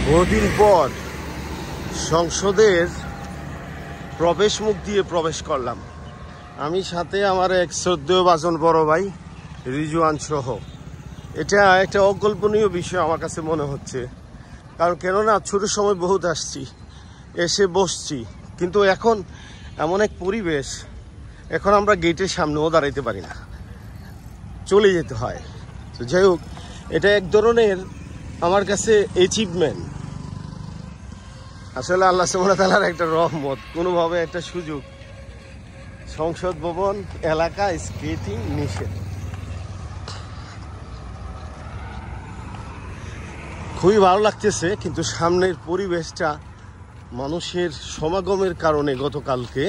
বহুদিন পর সংসদের প্রবেশ মুখ দিয়ে প্রবেশ করলাম। আমি সাথে আমার এক শ্রদ্ধেয় বাজন বড় ভাই রিজওয়ান সহ। এটা একটা অকল্পনীয় বিষয় আমার কাছে মনে হচ্ছে, কারণ কেননা ছোটোর সময় বহুত আসছি, এসে বসছি, কিন্তু এখন এমন এক পরিবেশ, এখন আমরা গেটের সামনেও দাঁড়াইতে পারি না, চলে যেতে হয়। তো যাই হোক, এটা এক ধরনের আমার কাছে অ্যাচিভমেন্ট। আসলে আল্লাহ সুবহানাহু ওয়া তাআলার একটা রহমত, কোনোভাবে একটা সুযোগ। সংসদ ভবন এলাকা স্কেটিং নিষেধ। খুবই ভালো লাগতেছে, কিন্তু সামনের পরিবেশটা মানুষের সমাগমের কারণে গতকালকে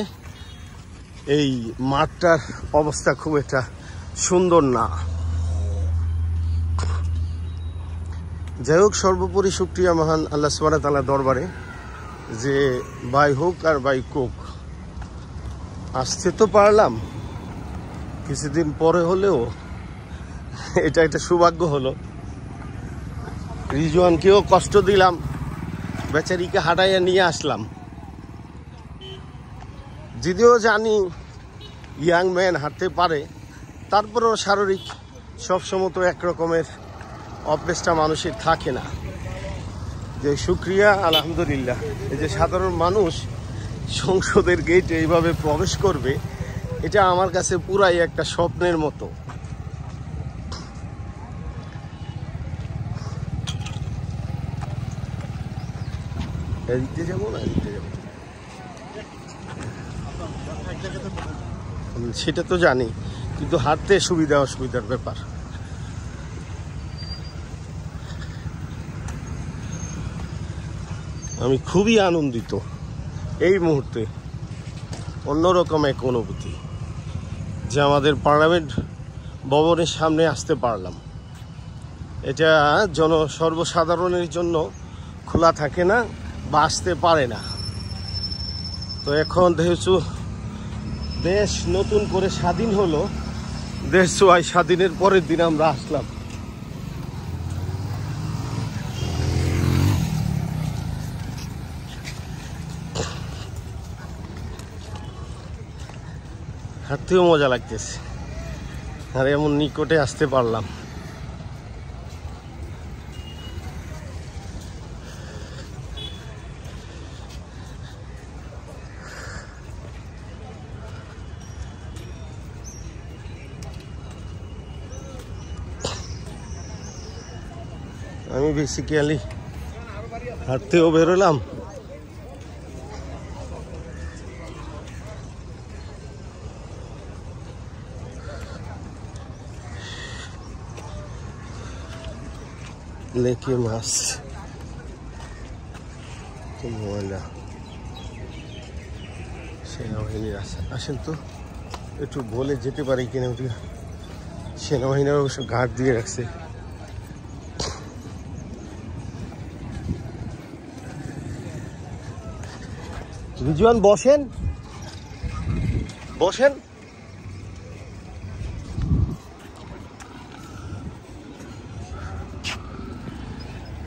এই মাঠটার অবস্থা খুব একটা সুন্দর না। যাই হোক, সর্বোপরি শুকরিয়া মহান আল্লাহ সুবহানাহু ওয়া তাআলার দরবারে যে বাই হোক আর বাই কোক আসতে তো পারলাম কিছুদিন পরে হলেও, এটা একটা সৌভাগ্য হলো। রিজওয়ানকেও কষ্ট দিলাম, বেচারিকে হাঁটাইয়া নিয়ে আসলাম। যদিও জানি ইয়াং ম্যান হাঁটতে পারে, তারপরেও শারীরিক সবসময় তো একরকমের অভ্যেসটা মানুষের থাকে না। যে শুকরিয়া আলহামদুলিল্লাহ, এই যে সাধারণ মানুষ সংসদের গেটে এইভাবে প্রবেশ করবে, এটা আমার কাছে পুরাই একটা স্বপ্নের মতো। এদিকে যাবো না, এদিকে যাবো সেটা তো জানি, কিন্তু হাঁটতে সুবিধা অসুবিধার ব্যাপার। আমি খুবই আনন্দিত এই মুহূর্তে, অন্যরকম এক অনুভূতি যে আমাদের পার্লামেন্ট ভবনের সামনে আসতে পারলাম। এটা সর্বসাধারণের জন্য খোলা থাকে না বা আসতে পারে না। তো এখন যেহেতু দেশ নতুন করে স্বাধীন হলো, দেশ ছোঁয়ায় স্বাধীনের পরের দিন আমরা আসলাম। হাঁটতেও মজা লাগতেছে, আর এমন নিকটে আসতে পারলাম। আমি বেসিক্যালি হাঁটতেও বেরোলাম, লেকে মাছ ময়লা। সেনাবাহিনীর আসেন তো একটু বলে যেতে পারি কিনা, ওটা সেনাবাহিনীর অবশ্য ঘাট দিয়ে রাখছে। রিজওয়ান বসেন, বসেন।